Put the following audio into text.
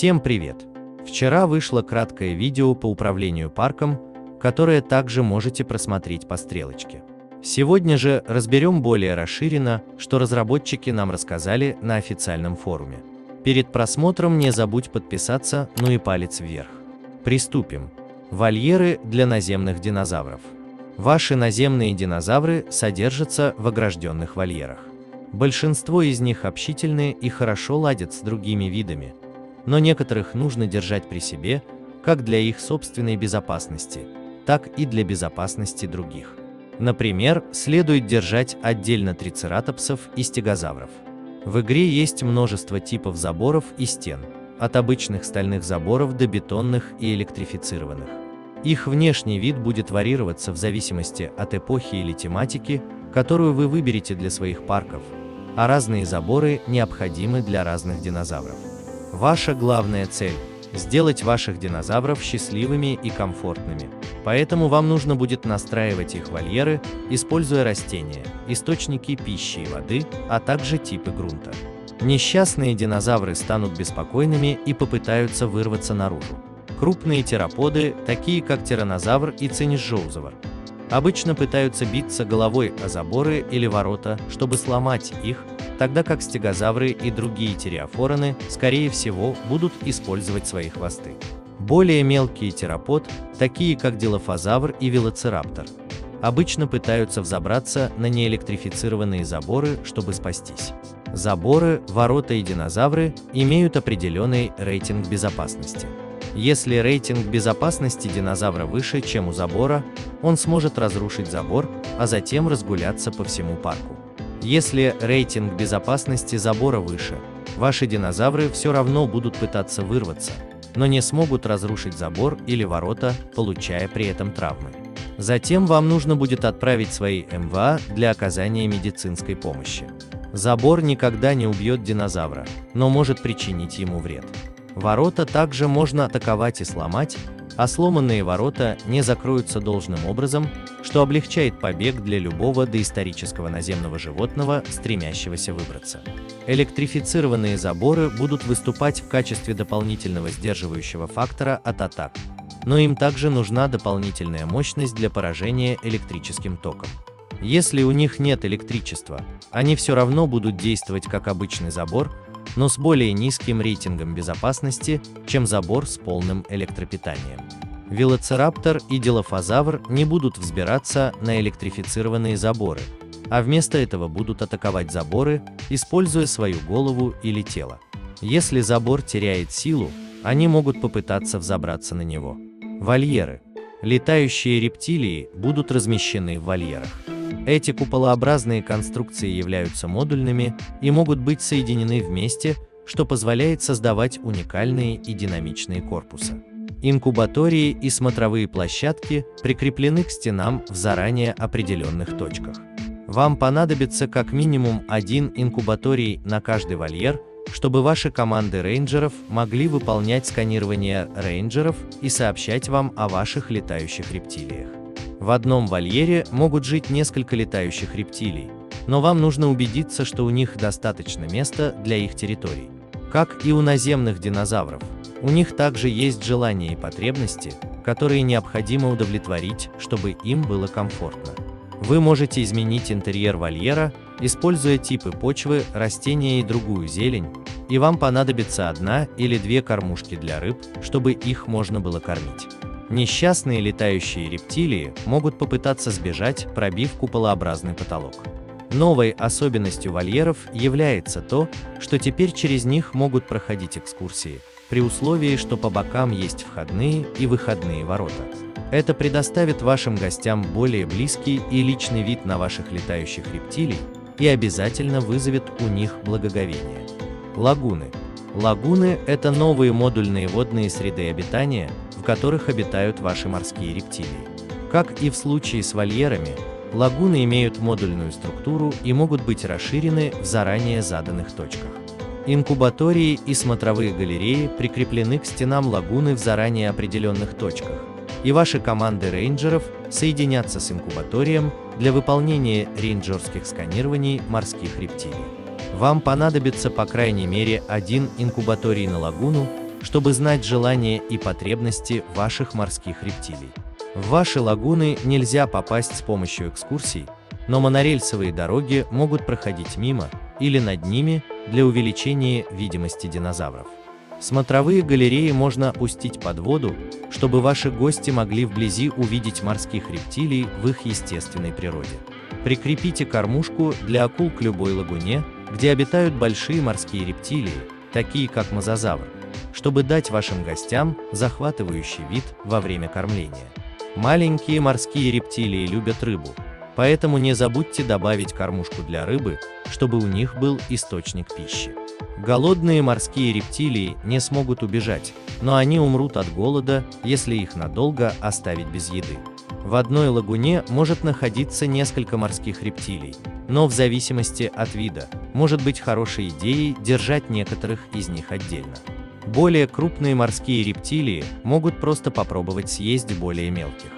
Всем привет! Вчера вышло краткое видео по управлению парком, которое также можете просмотреть по стрелочке. Сегодня же разберем более расширенно, что разработчики нам рассказали на официальном форуме. Перед просмотром не забудь подписаться, ну и палец вверх. Приступим. Вольеры для наземных динозавров. Ваши наземные динозавры содержатся в огражденных вольерах. Большинство из них общительны и хорошо ладят с другими видами, но некоторых нужно держать при себе, как для их собственной безопасности, так и для безопасности других. Например, следует держать отдельно трицератопсов и стегозавров. В игре есть множество типов заборов и стен, от обычных стальных заборов до бетонных и электрифицированных. Их внешний вид будет варьироваться в зависимости от эпохи или тематики, которую вы выберете для своих парков, а разные заборы необходимы для разных динозавров. Ваша главная цель – сделать ваших динозавров счастливыми и комфортными, поэтому вам нужно будет настраивать их вольеры, используя растения, источники пищи и воды, а также типы грунта. Несчастные динозавры станут беспокойными и попытаются вырваться наружу. Крупные тероподы, такие как тираннозавр и цинишжоузавр, обычно пытаются биться головой о заборы или ворота, чтобы сломать их, тогда как стегозавры и другие тиреофороны, скорее всего, будут использовать свои хвосты. Более мелкие теропод, такие как дилофозавр и велоцираптор, обычно пытаются взобраться на неэлектрифицированные заборы, чтобы спастись. Заборы, ворота и динозавры имеют определенный рейтинг безопасности. Если рейтинг безопасности динозавра выше, чем у забора, он сможет разрушить забор, а затем разгуляться по всему парку. Если рейтинг безопасности забора выше, ваши динозавры все равно будут пытаться вырваться, но не смогут разрушить забор или ворота, получая при этом травмы. Затем вам нужно будет отправить свои МВА для оказания медицинской помощи. Забор никогда не убьет динозавра, но может причинить ему вред. Ворота также можно атаковать и сломать, а сломанные ворота не закроются должным образом, что облегчает побег для любого доисторического наземного животного, стремящегося выбраться. Электрифицированные заборы будут выступать в качестве дополнительного сдерживающего фактора от атак, но им также нужна дополнительная мощность для поражения электрическим током. Если у них нет электричества, они все равно будут действовать как обычный забор, но с более низким рейтингом безопасности, чем забор с полным электропитанием. Велоцираптор и дилофозавр не будут взбираться на электрифицированные заборы, а вместо этого будут атаковать заборы, используя свою голову или тело. Если забор теряет силу, они могут попытаться взобраться на него. Вольеры. Летающие рептилии будут размещены в вольерах. Эти куполообразные конструкции являются модульными и могут быть соединены вместе, что позволяет создавать уникальные и динамичные корпусы. Инкубатории и смотровые площадки прикреплены к стенам в заранее определенных точках. Вам понадобится как минимум один инкубаторий на каждый вольер, чтобы ваши команды рейнджеров могли выполнять сканирование рейнджеров и сообщать вам о ваших летающих рептилиях. В одном вольере могут жить несколько летающих рептилий, но вам нужно убедиться, что у них достаточно места для их территорий. Как и у наземных динозавров, у них также есть желания и потребности, которые необходимо удовлетворить, чтобы им было комфортно. Вы можете изменить интерьер вольера, используя типы почвы, растения и другую зелень, и вам понадобится одна или две кормушки для рыб, чтобы их можно было кормить. Несчастные летающие рептилии могут попытаться сбежать, пробив куполообразный потолок. Новой особенностью вольеров является то, что теперь через них могут проходить экскурсии, при условии, что по бокам есть входные и выходные ворота. Это предоставит вашим гостям более близкий и личный вид на ваших летающих рептилий и обязательно вызовет у них благоговение. Лагуны. Лагуны – это новые модульные водные среды обитания, в которых обитают ваши морские рептилии. Как и в случае с вольерами, лагуны имеют модульную структуру и могут быть расширены в заранее заданных точках. Инкубатории и смотровые галереи прикреплены к стенам лагуны в заранее определенных точках, и ваши команды рейнджеров соединятся с инкубаторием для выполнения рейнджерских сканирований морских рептилий. Вам понадобится по крайней мере один инкубаторий на лагуну, чтобы знать желания и потребности ваших морских рептилий. В ваши лагуны нельзя попасть с помощью экскурсий, но монорельсовые дороги могут проходить мимо или над ними для увеличения видимости динозавров. Смотровые галереи можно опустить под воду, чтобы ваши гости могли вблизи увидеть морских рептилий в их естественной природе. Прикрепите кормушку для акул к любой лагуне, где обитают большие морские рептилии, такие как мозазавр, чтобы дать вашим гостям захватывающий вид во время кормления. Маленькие морские рептилии любят рыбу, поэтому не забудьте добавить кормушку для рыбы, чтобы у них был источник пищи. Голодные морские рептилии не смогут убежать, но они умрут от голода, если их надолго оставить без еды. В одной лагуне может находиться несколько морских рептилий, но в зависимости от вида, может быть хорошей идеей держать некоторых из них отдельно. Более крупные морские рептилии могут просто попробовать съесть более мелких.